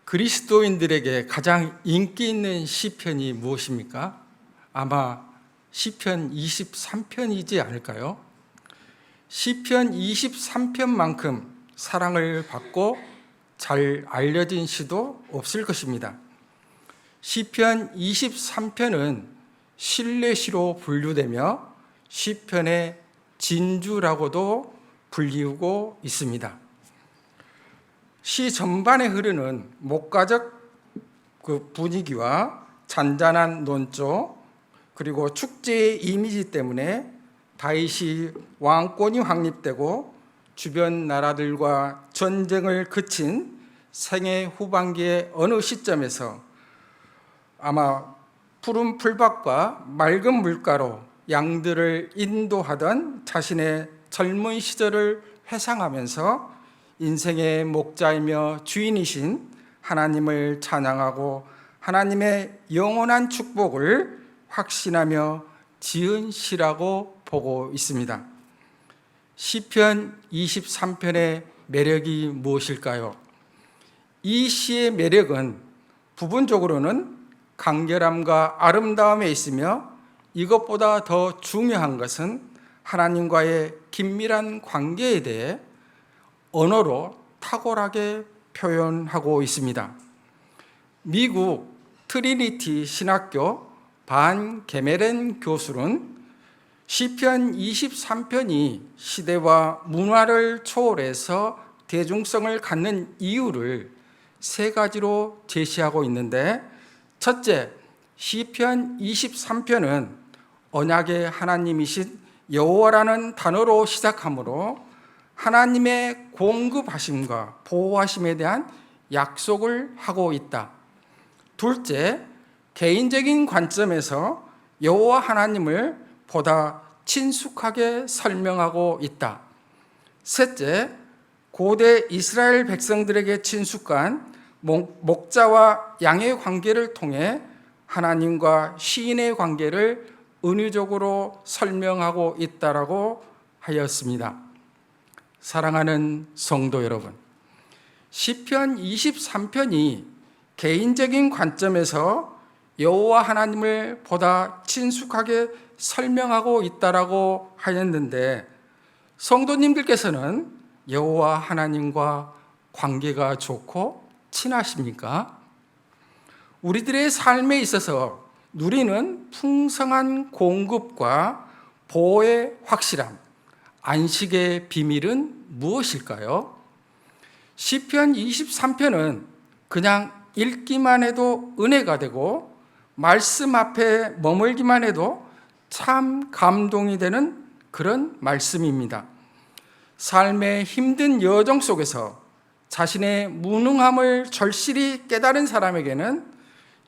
그리스도인들에게 가장 인기 있는 시편이 무엇입니까? 아마 시편 23편이지 않을까요? 시편 23편만큼 사랑을 받고 잘 알려진 시도 없을 것입니다. 시편 23편은 신뢰시로 분류되며 시편의 진주라고도 불리우고 있습니다. 시 전반에 흐르는 목가적 분위기와 잔잔한 논조 그리고 축제의 이미지 때문에 다윗이 왕권이 확립되고 주변 나라들과 전쟁을 그친 생애 후반기의 어느 시점에서 아마 푸른 풀밭과 맑은 물가로 양들을 인도하던 자신의 젊은 시절을 회상하면서 인생의 목자이며 주인이신 하나님을 찬양하고 하나님의 영원한 축복을 확신하며 지은 시라고 보고 있습니다. 시편 23편의 매력이 무엇일까요? 이 시의 매력은 부분적으로는 간결함과 아름다움에 있으며 이것보다 더 중요한 것은 하나님과의 긴밀한 관계에 대해 언어로 탁월하게 표현하고 있습니다. 미국 트리니티 신학교 반 게메렌 교수는 시편 23편이 시대와 문화를 초월해서 대중성을 갖는 이유를 세 가지로 제시하고 있는데, 첫째, 시편 23편은 언약의 하나님이신 여호와라는 단어로 시작하므로 하나님의 공급하심과 보호하심에 대한 약속을 하고 있다. 둘째, 개인적인 관점에서 여호와 하나님을 보다 친숙하게 설명하고 있다. 셋째, 고대 이스라엘 백성들에게 친숙한 목자와 양의 관계를 통해 하나님과 시인의 관계를 은유적으로 설명하고 있다라고 하였습니다. 사랑하는 성도 여러분, 시편 23편이 개인적인 관점에서 여호와 하나님을 보다 친숙하게 설명하고 있다라고 하였는데, 성도님들께서는 여호와 하나님과 관계가 좋고 친하십니까? 우리들의 삶에 있어서 누리는 풍성한 공급과 보호의 확실함, 안식의 비밀은 무엇일까요? 시편 23편은 그냥 읽기만 해도 은혜가 되고 말씀 앞에 머물기만 해도 참 감동이 되는 그런 말씀입니다. 삶의 힘든 여정 속에서 자신의 무능함을 절실히 깨달은 사람에게는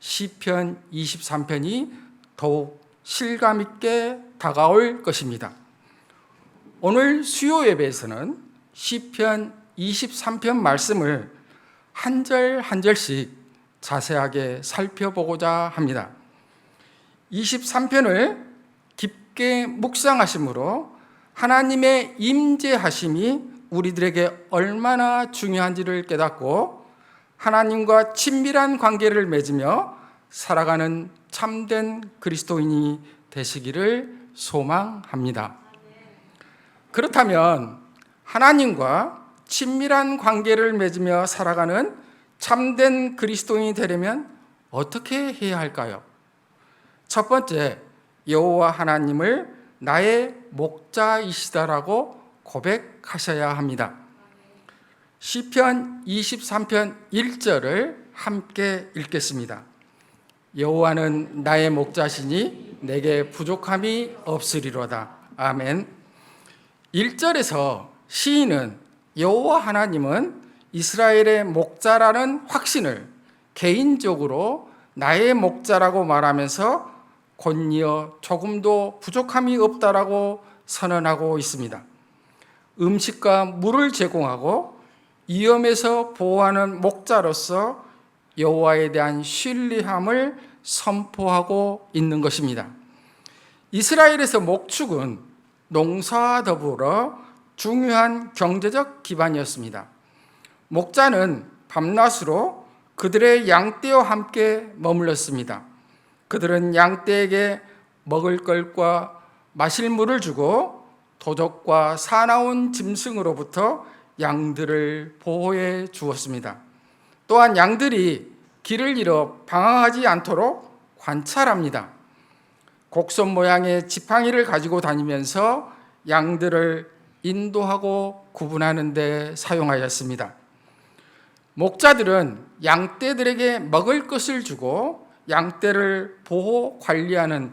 시편 23편이 더욱 실감 있게 다가올 것입니다. 오늘 수요 예배에서는 시편 23편 말씀을 한 절 한 절씩 자세하게 살펴보고자 합니다. 23편을 깊게 묵상하심으로 하나님의 임재하심이 우리들에게 얼마나 중요한지를 깨닫고 하나님과 친밀한 관계를 맺으며 살아가는 참된 그리스도인이 되시기를 소망합니다. 그렇다면 하나님과 친밀한 관계를 맺으며 살아가는 참된 그리스도인이 되려면 어떻게 해야 할까요? 첫 번째, 여호와 하나님을 나의 목자이시다라고 고백하셔야 합니다. 시편 23편 1절을 함께 읽겠습니다. 여호와는 나의 목자시니 내게 부족함이 없으리로다. 아멘. 1절에서 시인은 여호와 하나님은 이스라엘의 목자라는 확신을 개인적으로 나의 목자라고 말하면서 곧이어 조금도 부족함이 없다라고 선언하고 있습니다. 음식과 물을 제공하고 위험에서 보호하는 목자로서 여호와에 대한 신뢰함을 선포하고 있는 것입니다. 이스라엘에서 목축은 농사와 더불어 중요한 경제적 기반이었습니다. 목자는 밤낮으로 그들의 양떼와 함께 머물렀습니다. 그들은 양떼에게 먹을 것과 마실 물을 주고 도적과 사나운 짐승으로부터 양들을 보호해 주었습니다. 또한 양들이 길을 잃어 방황하지 않도록 관찰합니다. 곡선 모양의 지팡이를 가지고 다니면서 양들을 인도하고 구분하는 데 사용하였습니다. 목자들은 양떼들에게 먹을 것을 주고 양떼를 보호 관리하는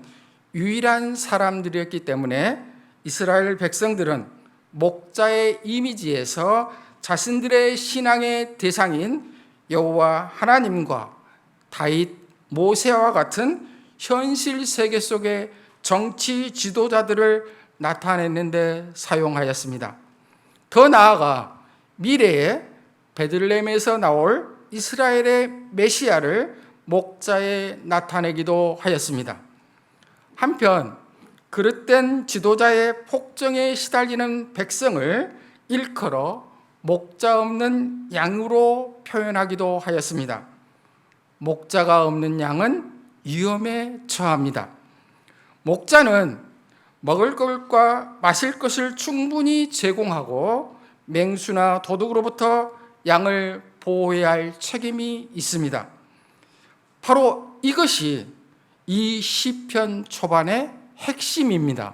유일한 사람들이었기 때문에 이스라엘 백성들은 목자의 이미지에서 자신들의 신앙의 대상인 여호와 하나님과 다윗, 모세와 같은 현실 세계 속의 정치 지도자들을 나타내는 데 사용하였습니다. 더 나아가 미래에 베들레헴에서 나올 이스라엘의 메시아를 목자에 나타내기도 하였습니다. 한편 그릇된 지도자의 폭정에 시달리는 백성을 일컬어 목자 없는 양으로 표현하기도 하였습니다. 목자가 없는 양은 위험에 처합니다. 목자는 먹을 것과 마실 것을 충분히 제공하고 맹수나 도둑으로부터 양을 보호해야 할 책임이 있습니다. 바로 이것이 이 시편 초반의 핵심입니다.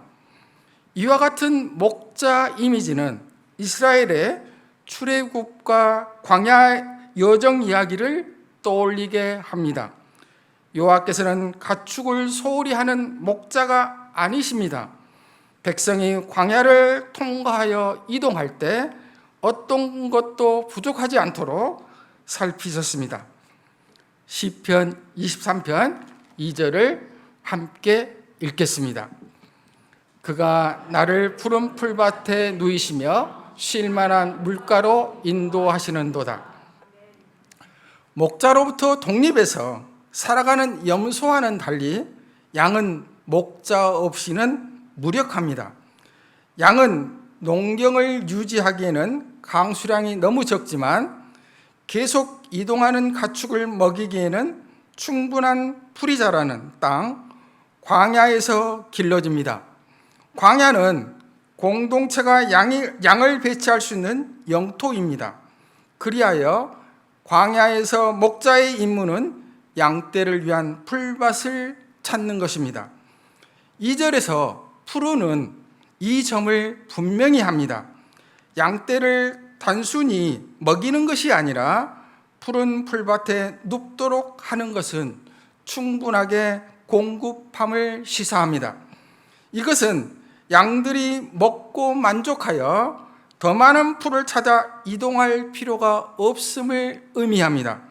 이와 같은 목자 이미지는 이스라엘의 출애굽과 광야 여정 이야기를 떠올리게 합니다. 여호와께서는 가축을 소홀히 하는 목자가 아니십니다. 백성이 광야를 통과하여 이동할 때 어떤 것도 부족하지 않도록 살피셨습니다. 시편 23편 2절을 함께 읽겠습니다. 그가 나를 푸른 풀밭에 누이시며 쉴 만한 물가로 인도하시는도다. 목자로부터 독립해서 살아가는 염소와는 달리 양은 목자 없이는 무력합니다. 양은 농경을 유지하기에는 강수량이 너무 적지만 계속 이동하는 가축을 먹이기에는 충분한 풀이 자라는 땅, 광야에서 길러집니다. 광야는 공동체가 양을 배치할 수 있는 영토입니다. 그리하여 광야에서 목자의 임무는 양떼를 위한 풀밭을 찾는 것입니다. 2절에서 푸르는 이 점을 분명히 합니다. 양떼를 단순히 먹이는 것이 아니라 푸른 풀밭에 눕도록 하는 것은 충분하게 공급함을 시사합니다. 이것은 양들이 먹고 만족하여 더 많은 풀을 찾아 이동할 필요가 없음을 의미합니다.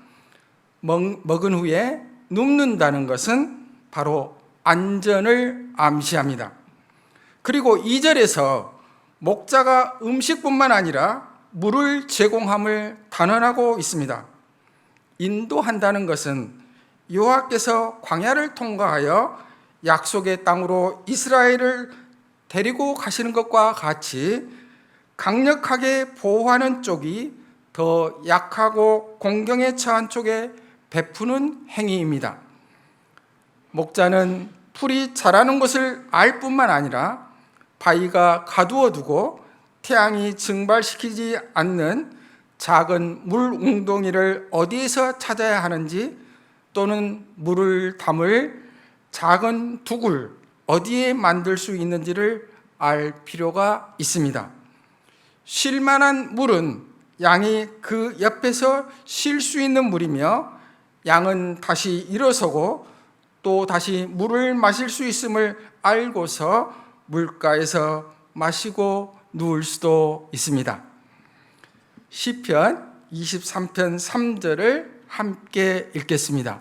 먹은 후에 눕는다는 것은 바로 안전을 암시합니다. 그리고 2절에서 목자가 음식뿐만 아니라 물을 제공함을 단언하고 있습니다. 인도한다는 것은 여호와께서 광야를 통과하여 약속의 땅으로 이스라엘을 데리고 가시는 것과 같이 강력하게 보호하는 쪽이 더 약하고 공경에 처한 쪽에 베푸는 행위입니다. 목자는 풀이 자라는 것을 알 뿐만 아니라 바위가 가두어두고 태양이 증발시키지 않는 작은 물 웅덩이를 어디에서 찾아야 하는지 또는 물을 담을 작은 둑을 어디에 만들 수 있는지를 알 필요가 있습니다. 쉴 만한 물은 양이 그 옆에서 쉴 수 있는 물이며 양은 다시 일어서고 또 다시 물을 마실 수 있음을 알고서 물가에서 마시고 누울 수도 있습니다. 시편 23편 3절을 함께 읽겠습니다.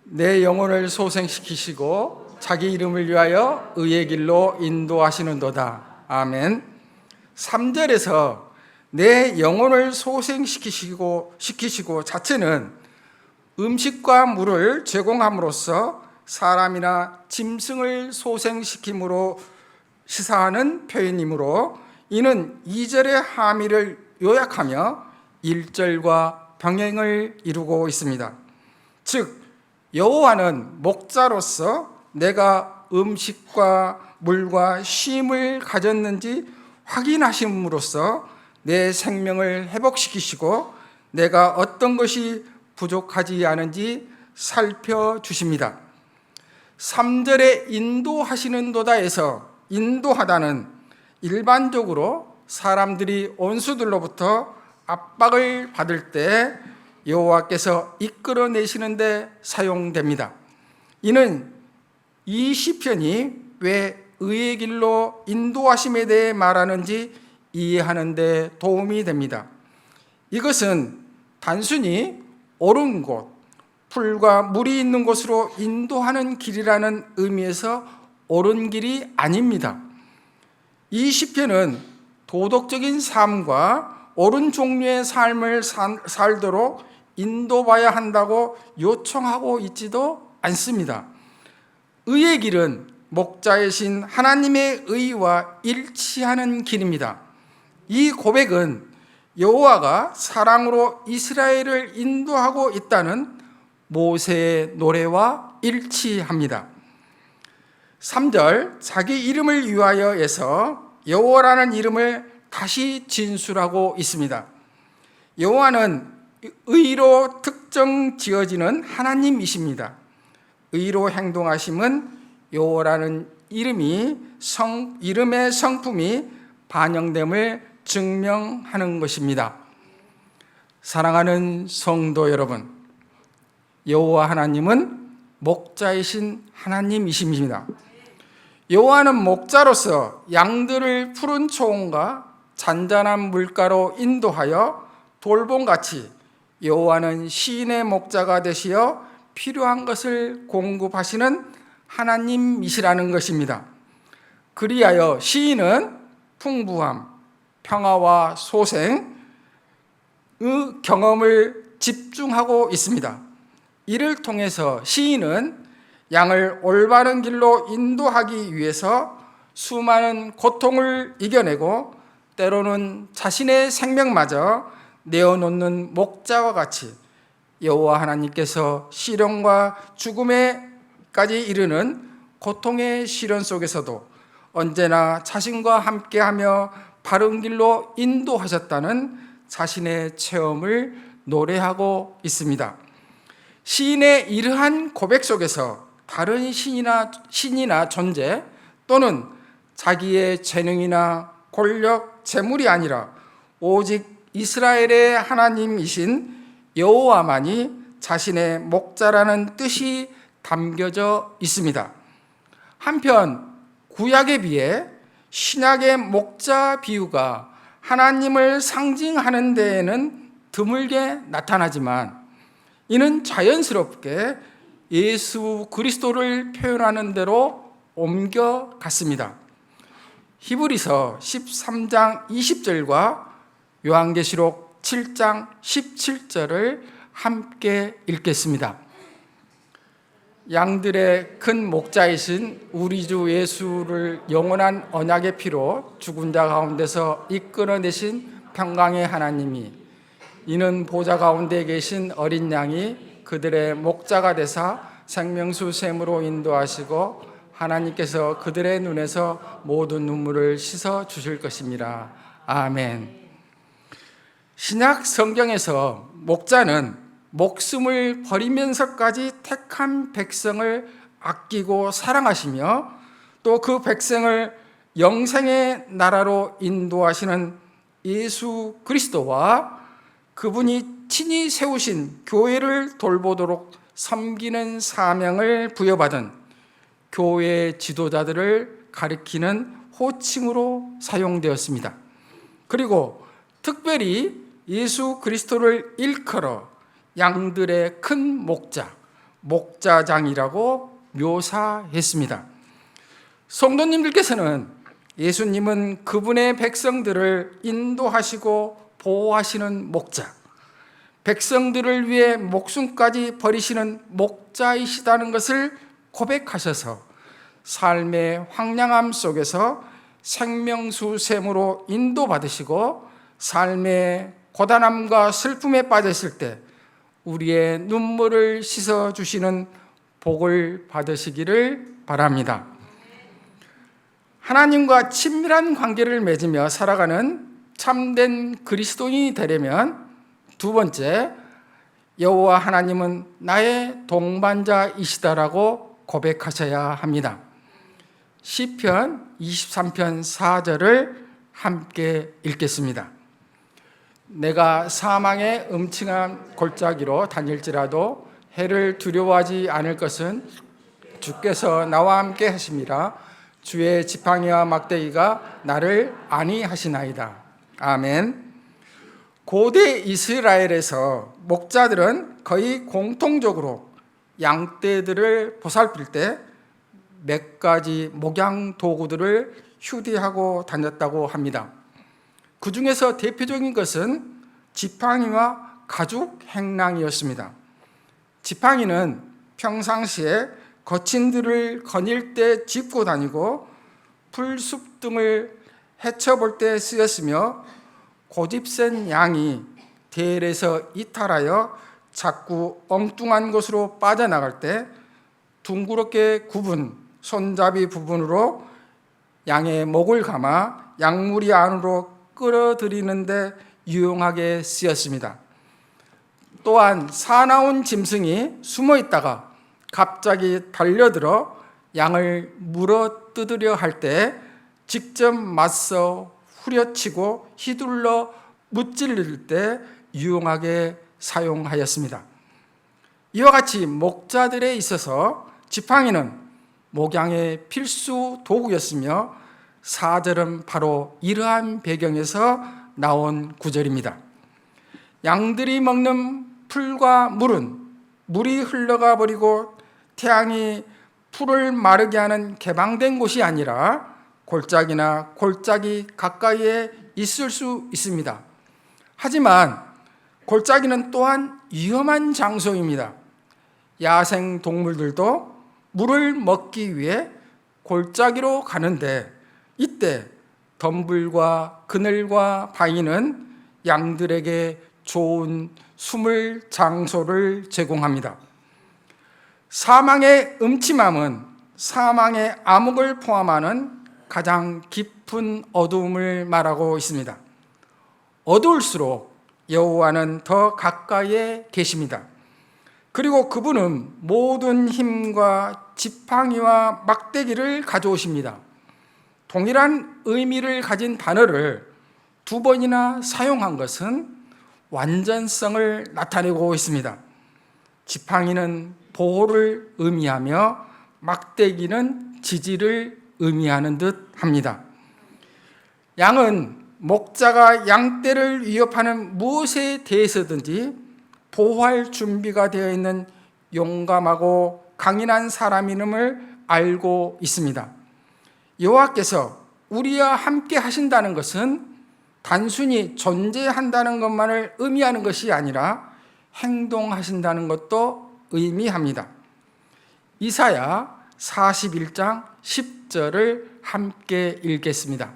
내 영혼을 소생시키시고 자기 이름을 위하여 의의 길로 인도하시는도다. 아멘. 3절에서 내 영혼을 소생시키시고 자체는 음식과 물을 제공함으로써 사람이나 짐승을 소생시킴으로 시사하는 표현이므로 이는 2절의 함의를 요약하며 1절과 병행을 이루고 있습니다. 즉 여호와는 목자로서 내가 음식과 물과 쉼을 가졌는지 확인하심으로써 내 생명을 회복시키시고 내가 어떤 것이 부족하지 않은지 살펴주십니다. 3절에 인도하시는도다에서 인도하다는 일반적으로 사람들이 원수들로부터 압박을 받을 때 여호와께서 이끌어내시는데 사용됩니다. 이는 이 시편이 왜 의의 길로 인도하심에 대해 말하는지 이해하는 데 도움이 됩니다. 이것은 단순히 옳은 곳, 풀과 물이 있는 곳으로 인도하는 길이라는 의미에서 옳은 길이 아닙니다. 이 시편은 도덕적인 삶과 옳은 종류의 삶을 살도록 인도봐야 한다고 요청하고 있지도 않습니다. 의의 길은 목자이신 하나님의 의와 일치하는 길입니다. 이 고백은 여호와가 사랑으로 이스라엘을 인도하고 있다는 모세의 노래와 일치합니다. 3절 자기 이름을 위하여에서 여호와라는 이름을 다시 진술하고 있습니다. 여호와는 의로 특정 지어지는 하나님이십니다. 의로 행동하심은 여호와라는 이름의 성품이 반영됨을 증명하는 것입니다. 사랑하는 성도 여러분, 여호와 하나님은 목자이신 하나님이십니다. 여호와는 목자로서 양들을 푸른 초원과 잔잔한 물가로 인도하여 돌봄같이 여호와는 시인의 목자가 되시어 필요한 것을 공급하시는 하나님이시라는 것입니다. 그리하여 시인은 풍부함, 평화와 소생의 경험을 집중하고 있습니다. 이를 통해서 시인은 양을 올바른 길로 인도하기 위해서 수많은 고통을 이겨내고 때로는 자신의 생명마저 내어놓는 목자와 같이 여호와 하나님께서 시련과 죽음에까지 이르는 고통의 시련 속에서도 언제나 자신과 함께하며 바른 길로 인도하셨다는 자신의 체험을 노래하고 있습니다. 시인의 이러한 고백 속에서 다른 신이나 존재 또는 자기의 재능이나 권력, 재물이 아니라 오직 이스라엘의 하나님이신 여호와만이 자신의 목자라는 뜻이 담겨져 있습니다. 한편 구약에 비해 신약의 목자 비유가 하나님을 상징하는 데에는 드물게 나타나지만 이는 자연스럽게 예수 그리스도를 표현하는 대로 옮겨갔습니다. 히브리서 13장 20절과 요한계시록 7장 17절을 함께 읽겠습니다. 양들의 큰 목자이신 우리 주 예수를 영원한 언약의 피로 죽은 자 가운데서 이끌어내신 평강의 하나님이 이는 보좌 가운데 계신 어린 양이 그들의 목자가 되사 생명수 샘으로 인도하시고 하나님께서 그들의 눈에서 모든 눈물을 씻어 주실 것입니다. 아멘. 신약 성경에서 목자는 목숨을 버리면서까지 택한 백성을 아끼고 사랑하시며 또 그 백성을 영생의 나라로 인도하시는 예수 그리스도와 그분이 친히 세우신 교회를 돌보도록 섬기는 사명을 부여받은 교회 지도자들을 가리키는 호칭으로 사용되었습니다. 그리고 특별히 예수 그리스도를 일컬어 양들의 큰 목자, 목자장이라고 묘사했습니다. 성도님들께서는 예수님은 그분의 백성들을 인도하시고 보호하시는 목자, 백성들을 위해 목숨까지 버리시는 목자이시다는 것을 고백하셔서 삶의 황량함 속에서 생명수 샘으로 인도받으시고 삶의 고단함과 슬픔에 빠졌을 때 우리의 눈물을 씻어주시는 복을 받으시기를 바랍니다. 하나님과 친밀한 관계를 맺으며 살아가는 참된 그리스도인이 되려면 두 번째, 여호와 하나님은 나의 동반자이시다라고 고백하셔야 합니다. 시편 23편 4절을 함께 읽겠습니다. 내가 사망의 음침한 골짜기로 다닐지라도 해를 두려워하지 않을 것은 주께서 나와 함께 하심이라. 주의 지팡이와 막대기가 나를 안위하시나이다. 아멘. 고대 이스라엘에서 목자들은 거의 공통적으로 양떼들을 보살필 때 몇 가지 목양 도구들을 휴대하고 다녔다고 합니다. 그 중에서 대표적인 것은 지팡이와 가죽 행랑이었습니다. 지팡이는 평상시에 거친들을 거닐 때 짚고 다니고 풀숲 등을 헤쳐볼 때 쓰였으며 고집센 양이 대엘에서 이탈하여 자꾸 엉뚱한 곳으로 빠져나갈 때 둥그렇게 굽은 손잡이 부분으로 양의 목을 감아 양무리 안으로 끌어들이는 데 유용하게 쓰였습니다. 또한 사나운 짐승이 숨어 있다가 갑자기 달려들어 양을 물어 뜯으려 할 때 직접 맞서 후려치고 휘둘러 무찔릴 때 유용하게 사용하였습니다. 이와 같이 목자들에 있어서 지팡이는 목양의 필수 도구였으며 4절은 바로 이러한 배경에서 나온 구절입니다. 양들이 먹는 풀과 물은 물이 흘러가 버리고 태양이 풀을 마르게 하는 개방된 곳이 아니라 골짜기나 골짜기 가까이에 있을 수 있습니다. 하지만 골짜기는 또한 위험한 장소입니다. 야생 동물들도 물을 먹기 위해 골짜기로 가는데 이때 덤불과 그늘과 바위는 양들에게 좋은 숨을 장소를 제공합니다. 사망의 음침함은 사망의 암흑을 포함하는 가장 깊은 어두움을 말하고 있습니다. 어두울수록 여호와는 더 가까이에 계십니다. 그리고 그분은 모든 힘과 지팡이와 막대기를 가져오십니다. 동일한 의미를 가진 단어를 두 번이나 사용한 것은 완전성을 나타내고 있습니다. 지팡이는 보호를 의미하며 막대기는 지지를 의미하는 듯 합니다. 양은 목자가 양떼를 위협하는 무엇에 대해서든지 보호할 준비가 되어 있는 용감하고 강인한 사람임을 알고 있습니다. 여호와께서 우리와 함께 하신다는 것은 단순히 존재한다는 것만을 의미하는 것이 아니라 행동하신다는 것도 의미합니다. 이사야 41장 10절을 함께 읽겠습니다.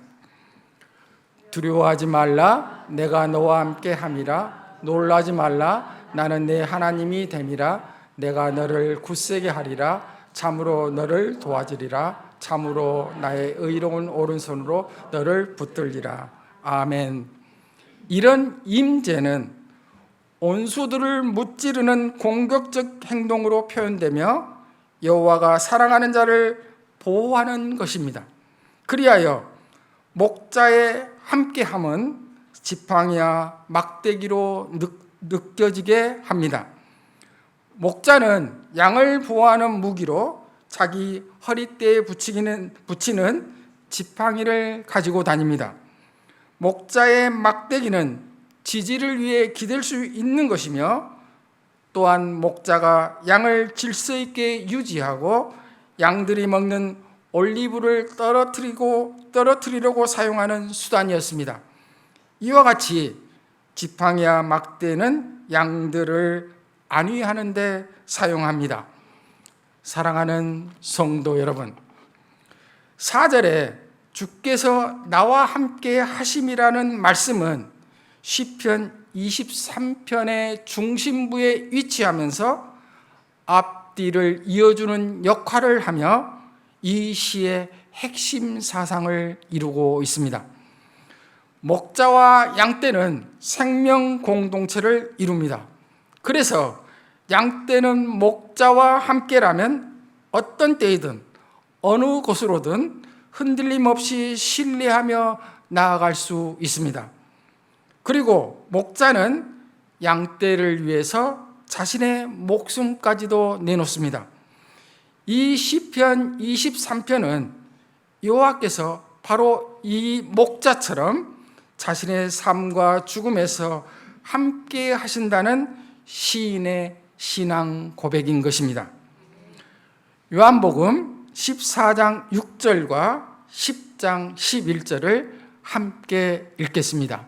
두려워하지 말라, 내가 너와 함께 함이라. 놀라지 말라, 나는 내 하나님이 됨이라. 내가 너를 굳세게 하리라. 참으로 너를 도와주리라. 참으로 나의 의로운 오른손으로 너를 붙들리라. 아멘. 이런 임재는 온수들을 무찌르는 공격적 행동으로 표현되며 여호와가 사랑하는 자를 보호하는 것입니다. 그리하여 목자의 함께함은 지팡이와 막대기로 느껴지게 합니다. 목자는 양을 보호하는 무기로 자기 허리띠에 붙이는 지팡이를 가지고 다닙니다. 목자의 막대기는 지지를 위해 기댈 수 있는 것이며 또한 목자가 양을 질서 있게 유지하고 양들이 먹는 올리브를 떨어뜨리려고 사용하는 수단이었습니다. 이와 같이 지팡이와 막대는 양들을 안위하는 데 사용합니다. 사랑하는 성도 여러분, 4절에 주께서 나와 함께 하심이라는 말씀은 시편 23편의 중심부에 위치하면서 앞뒤를 이어주는 역할을 하며 이 시의 핵심 사상을 이루고 있습니다. 목자와 양떼는 생명 공동체를 이룹니다. 그래서 양떼는 목자와 함께라면 어떤 때이든 어느 곳으로든 흔들림 없이 신뢰하며 나아갈 수 있습니다. 그리고 목자는 양떼를 위해서 자신의 목숨까지도 내놓습니다. 이 시편 23편은 여호와께서 바로 이 목자처럼 자신의 삶과 죽음에서 함께 하신다는 시인의 신앙 고백인 것입니다. 요한복음 14장 6절과 10장 11절을 함께 읽겠습니다.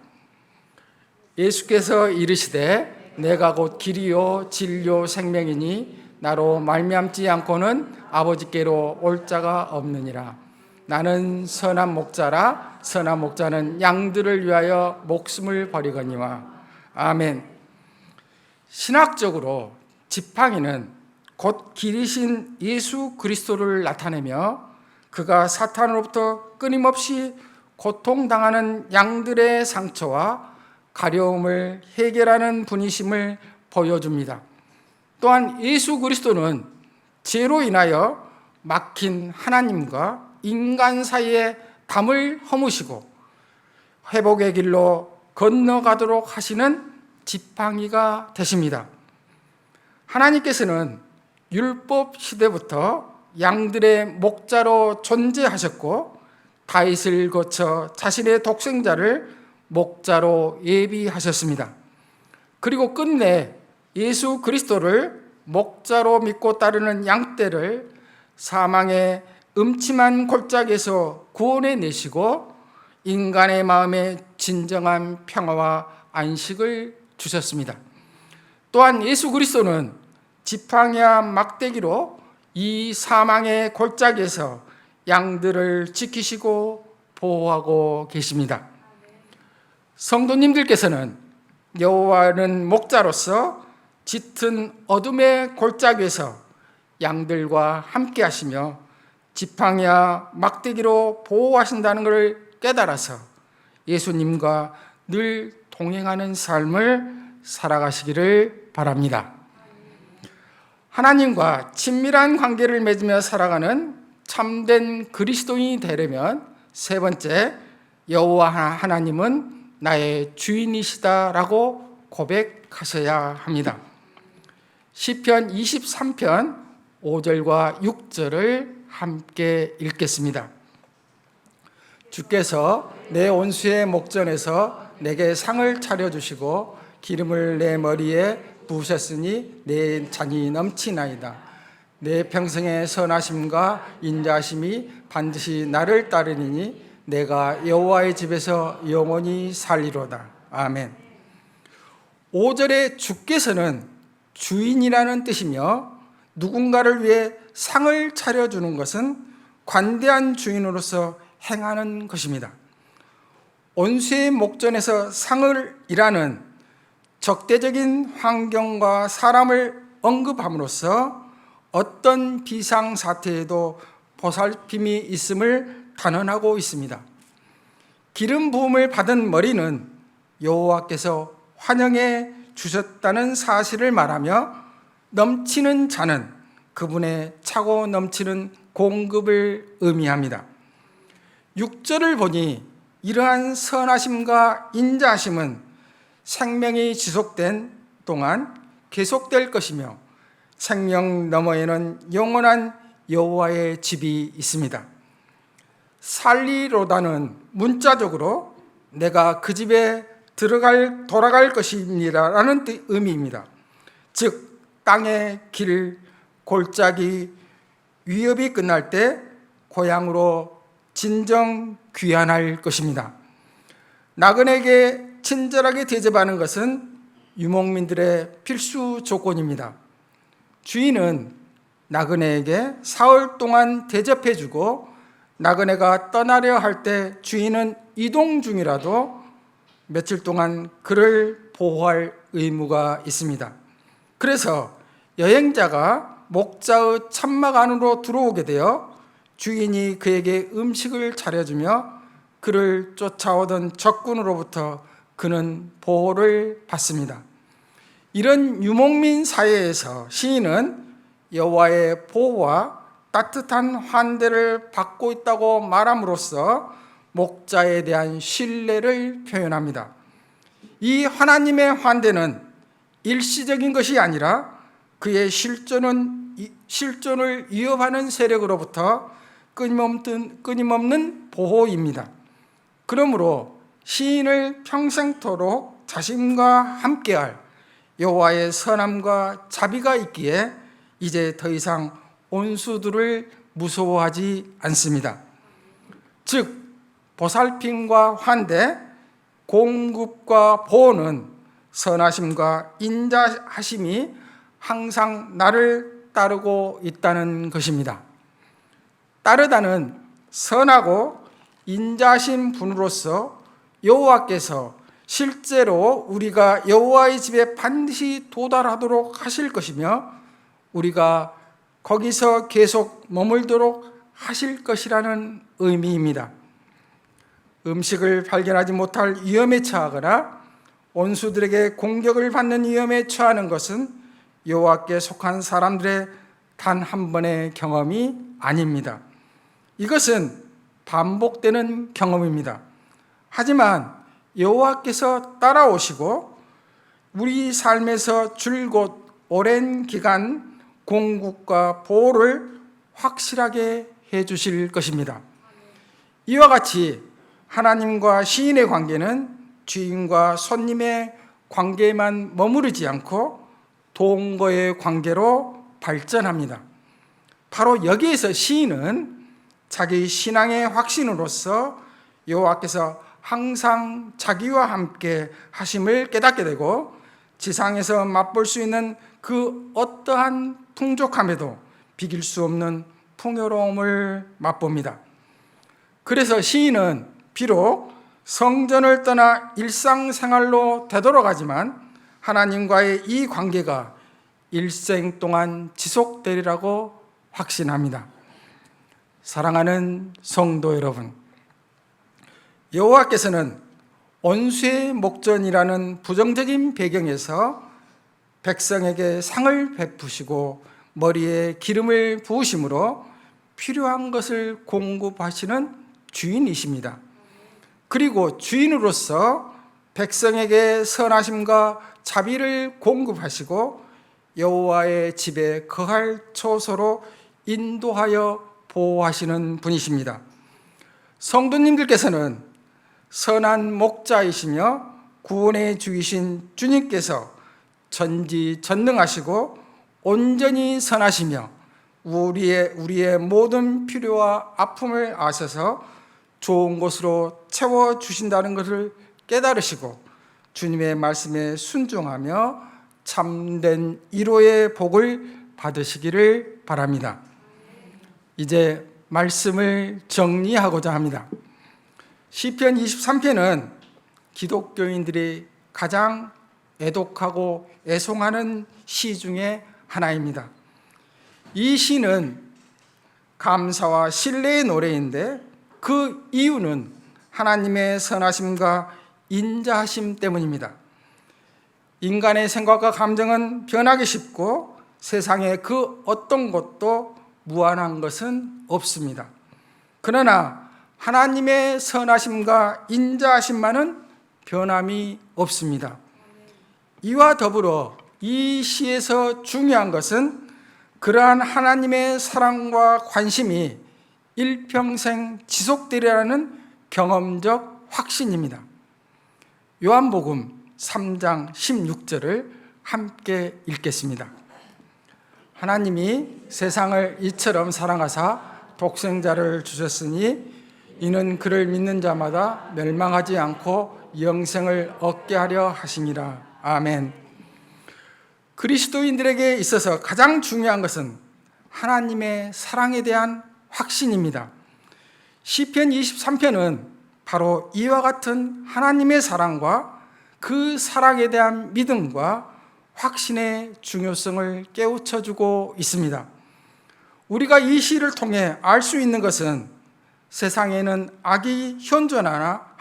예수께서 이르시되 내가 곧 길이요 진리요 생명이니 나로 말미암지 않고는 아버지께로 올 자가 없느니라. 나는 선한 목자라. 선한 목자는 양들을 위하여 목숨을 버리거니와. 아멘. 신학적으로 지팡이는 곧 길이신 예수 그리스도를 나타내며 그가 사탄으로부터 끊임없이 고통당하는 양들의 상처와 가려움을 해결하는 분이심을 보여줍니다. 또한 예수 그리스도는 죄로 인하여 막힌 하나님과 인간 사이에 담을 허무시고 회복의 길로 건너가도록 하시는 지팡이가 되십니다. 하나님께서는 율법 시대부터 양들의 목자로 존재하셨고 다윗을 거쳐 자신의 독생자를 목자로 예비하셨습니다. 그리고 끝내 예수 그리스도를 목자로 믿고 따르는 양떼를 사망의 음침한 골짜기에서 구원해 내시고 인간의 마음에 진정한 평화와 안식을 주셨습니다. 또한 예수 그리스도는 지팡이와 막대기로 이 사망의 골짜기에서 양들을 지키시고 보호하고 계십니다. 성도님들께서는 여호와는 목자로서 짙은 어둠의 골짜기에서 양들과 함께 하시며 지팡이와 막대기로 보호하신다는 것을 깨달아서 예수님과 늘 동행하는 삶을 살아가시기를 바랍니다. 하나님과 친밀한 관계를 맺으며 살아가는 참된 그리스도인이 되려면 세 번째, 여호와 하나님은 나의 주인이시다라고 고백하셔야 합니다. 시편 23편 5절과 6절을 함께 읽겠습니다. 주께서 내 온수의 목전에서 내게 상을 차려주시고 기름을 내 머리에 부으셨으니 내 잔이 넘치나이다. 내 평생의 선하심과 인자하심이 반드시 나를 따르니니 내가 여호와의 집에서 영원히 살리로다. 아멘. 5절의 주께서는 주인이라는 뜻이며 누군가를 위해 상을 차려주는 것은 관대한 주인으로서 행하는 것입니다. 온수의 목전에서 상을 일하는 적대적인 환경과 사람을 언급함으로써 어떤 비상사태에도 보살핌이 있음을 단언하고 있습니다. 기름 부음을 받은 머리는 여호와께서 환영해 주셨다는 사실을 말하며 넘치는 잔은 그분의 차고 넘치는 공급을 의미합니다. 6절을 보니 이러한 선하심과 인자하심은 생명이 지속된 동안 계속될 것이며 생명 너머에는 영원한 여호와의 집이 있습니다. 살리로다는 문자적으로 내가 그 집에 돌아갈 것입니다라는 의미입니다. 즉 땅의 길, 골짜기, 위협이 끝날 때 고향으로 진정 귀환할 것입니다. 나그네에게 친절하게 대접하는 것은 유목민들의 필수 조건입니다. 주인은 나그네에게 사흘 동안 대접해주고 나그네가 떠나려 할 때 주인은 이동 중이라도 며칠 동안 그를 보호할 의무가 있습니다. 그래서 여행자가 목자의 천막 안으로 들어오게 되어 주인이 그에게 음식을 차려주며 그를 쫓아오던 적군으로부터 그는 보호를 받습니다. 이런 유목민 사회에서 시인은 여호와의 보호와 따뜻한 환대를 받고 있다고 말함으로써 목자에 대한 신뢰를 표현합니다. 이 하나님의 환대는 일시적인 것이 아니라 그의 실존을 위협하는 세력으로부터 끊임없는 보호입니다. 그러므로 시인을 평생토록 자신과 함께할 여호와의 선함과 자비가 있기에 이제 더 이상 원수들을 무서워하지 않습니다. 즉 보살핌과 환대, 공급과 보호는 선하심과 인자하심이 항상 나를 따르고 있다는 것입니다. 따르다는 선하고 인자하신 분으로서 여호와께서 실제로 우리가 여호와의 집에 반드시 도달하도록 하실 것이며 우리가 거기서 계속 머물도록 하실 것이라는 의미입니다. 음식을 발견하지 못할 위험에 처하거나 원수들에게 공격을 받는 위험에 처하는 것은 여호와께 속한 사람들의 단 한 번의 경험이 아닙니다. 이것은 반복되는 경험입니다. 하지만 여호와께서 따라오시고 우리 삶에서 줄곧 오랜 기간 공급과 보호를 확실하게 해주실 것입니다. 이와 같이 하나님과 시인의 관계는 주인과 손님의 관계에만 머무르지 않고 동거의 관계로 발전합니다. 바로 여기에서 시인은 자기 신앙의 확신으로서 여호와께서 항상 자기와 함께 하심을 깨닫게 되고 지상에서 맛볼 수 있는 그 어떠한 풍족함에도 비길 수 없는 풍요로움을 맛봅니다. 그래서 시인은 비록 성전을 떠나 일상생활로 되돌아가지만 하나님과의 이 관계가 일생 동안 지속되리라고 확신합니다. 사랑하는 성도 여러분, 여호와께서는 원수의 목전이라는 부정적인 배경에서 백성에게 상을 베푸시고 머리에 기름을 부으심으로 필요한 것을 공급하시는 주인이십니다. 그리고 주인으로서 백성에게 선하심과 자비를 공급하시고 여호와의 집에 거할 처소로 인도하여 보호하시는 분이십니다. 성도님들께서는 선한 목자이시며 구원의 주이신 주님께서 전지전능하시고 온전히 선하시며 우리의 모든 필요와 아픔을 아셔서 좋은 곳으로 채워주신다는 것을 깨달으시고 주님의 말씀에 순종하며 참된 위로의 복을 받으시기를 바랍니다. 이제 말씀을 정리하고자 합니다. 시편 23편은 기독교인들이 가장 애독하고 애송하는 시 중에 하나입니다. 이 시는 감사와 신뢰의 노래인데 그 이유는 하나님의 선하심과 인자하심 때문입니다. 인간의 생각과 감정은 변하기 쉽고 세상에 그 어떤 것도 무한한 것은 없습니다. 그러나 하나님의 선하심과 인자하심만은 변함이 없습니다. 이와 더불어 이 시에서 중요한 것은 그러한 하나님의 사랑과 관심이 일평생 지속되리라는 경험적 확신입니다. 요한복음 3장 16절을 함께 읽겠습니다. 하나님이 세상을 이처럼 사랑하사 독생자를 주셨으니 이는 그를 믿는 자마다 멸망하지 않고 영생을 얻게 하려 하심이라. 아멘. 그리스도인들에게 있어서 가장 중요한 것은 하나님의 사랑에 대한 확신입니다. 시편 23편은 바로 이와 같은 하나님의 사랑과 그 사랑에 대한 믿음과 확신의 중요성을 깨우쳐주고 있습니다. 우리가 이 시를 통해 알 수 있는 것은 세상에는 악이 현존하나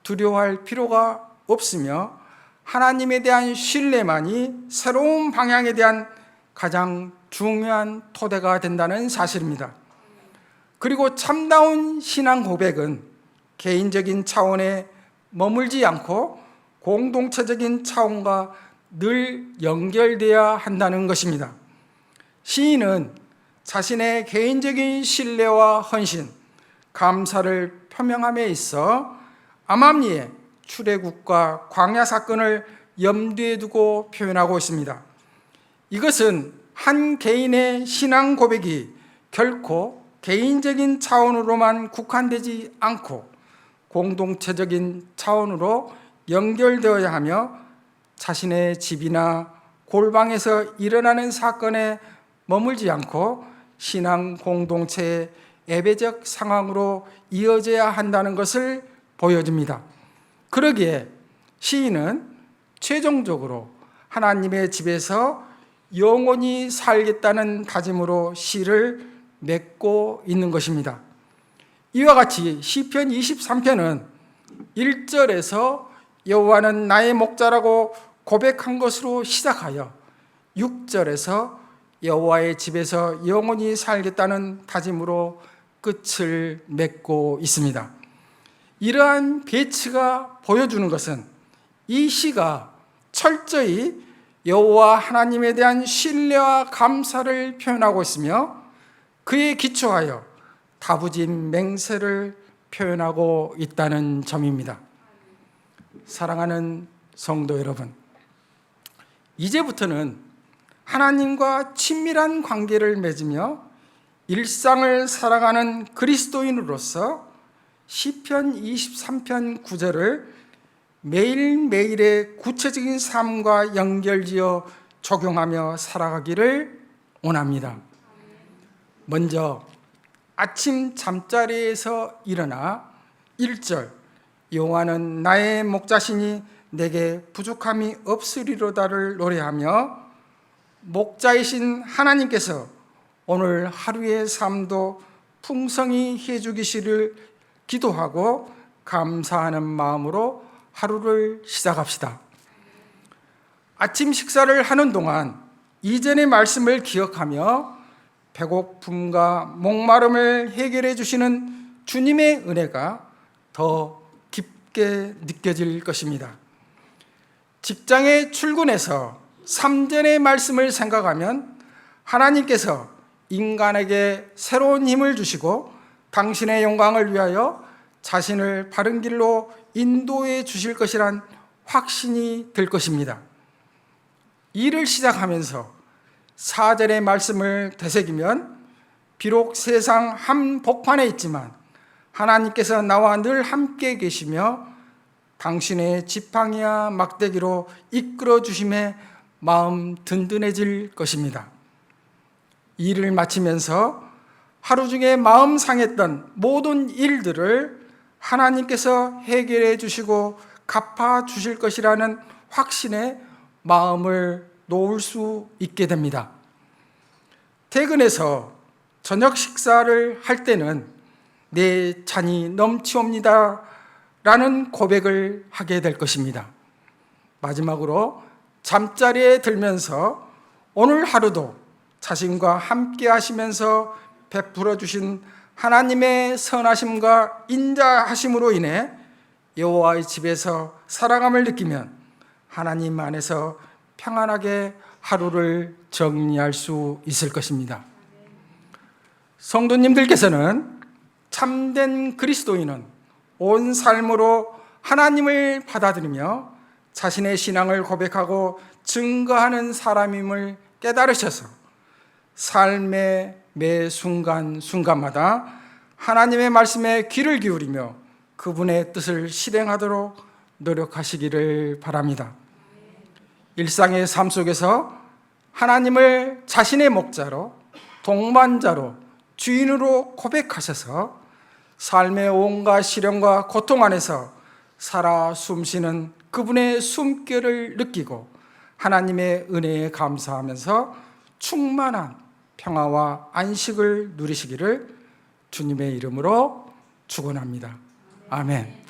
두려워할 필요가 없으며 하나님에 대한 신뢰만이 새로운 방향에 대한 가장 중요한 토대가 된다는 사실입니다. 그리고 참다운 신앙 고백은 개인적인 차원에 머물지 않고 공동체적인 차원과 늘 연결되어야 한다는 것입니다. 시인은 자신의 개인적인 신뢰와 헌신, 감사를 표명함에 있어 암암리의 출애굽과 광야 사건을 염두에 두고 표현하고 있습니다. 이것은 한 개인의 신앙 고백이 결코 개인적인 차원으로만 국한되지 않고 공동체적인 차원으로 연결되어야 하며 자신의 집이나 골방에서 일어나는 사건에 머물지 않고 신앙 공동체의 예배적 상황으로 이어져야 한다는 것을 보여줍니다. 그러기에 시인은 최종적으로 하나님의 집에서 영원히 살겠다는 다짐으로 시를 맺고 있는 것입니다. 이와 같이 시편 23편은 1절에서 여호와는 나의 목자라고 고백한 것으로 시작하여 6절에서 여호와의 집에서 영원히 살겠다는 다짐으로 끝을 맺고 있습니다. 이러한 배치가 보여주는 것은 이 시가 철저히 여호와 하나님에 대한 신뢰와 감사를 표현하고 있으며 그에 기초하여 다부진 맹세를 표현하고 있다는 점입니다. 사랑하는 성도 여러분, 이제부터는 하나님과 친밀한 관계를 맺으며 일상을 살아가는 그리스도인으로서 시편 23편 9절을 매일매일의 구체적인 삶과 연결지어 적용하며 살아가기를 원합니다. 먼저 아침 잠자리에서 일어나 1절 여호와는 나의 목자시니 내게 부족함이 없으리로다를 노래하며 목자이신 하나님께서 오늘 하루의 삶도 풍성히 해주기를 기도하고 감사하는 마음으로 하루를 시작합시다. 아침 식사를 하는 동안 이전의 말씀을 기억하며 배고픔과 목마름을 해결해 주시는 주님의 은혜가 더 깊게 느껴질 것입니다. 직장에 출근해서 3전의 말씀을 생각하면 하나님께서 인간에게 새로운 힘을 주시고 당신의 영광을 위하여 자신을 바른 길로 인도해 주실 것이란 확신이 들 것입니다. 일을 시작하면서 4절의 말씀을 되새기면 비록 세상 한복판에 있지만 하나님께서 나와 늘 함께 계시며 당신의 지팡이와 막대기로 이끌어 주심에 마음 든든해질 것입니다. 일을 마치면서 하루 중에 마음 상했던 모든 일들을 하나님께서 해결해 주시고 갚아 주실 것이라는 확신에 마음을 놓을 수 있게 됩니다. 퇴근해서 저녁 식사를 할 때는 내 잔이 넘치옵니다 라는 고백을 하게 될 것입니다. 마지막으로 잠자리에 들면서 오늘 하루도 자신과 함께 하시면서 베풀어 주신 하나님의 선하심과 인자하심으로 인해 여호와의 집에서 살아감을 느끼면 하나님 안에서 평안하게 하루를 정리할 수 있을 것입니다. 성도님들께서는 참된 그리스도인은 온 삶으로 하나님을 받아들이며 자신의 신앙을 고백하고 증거하는 사람임을 깨달으셔서 삶의 매 순간순간마다 하나님의 말씀에 귀를 기울이며 그분의 뜻을 실행하도록 노력하시기를 바랍니다. 일상의 삶 속에서 하나님을 자신의 목자로, 동반자로, 주인으로 고백하셔서 삶의 온갖 시련과 고통 안에서 살아 숨쉬는 그분의 숨결을 느끼고 하나님의 은혜에 감사하면서 충만한 평화와 안식을 누리시기를 주님의 이름으로 축원합니다. 아멘.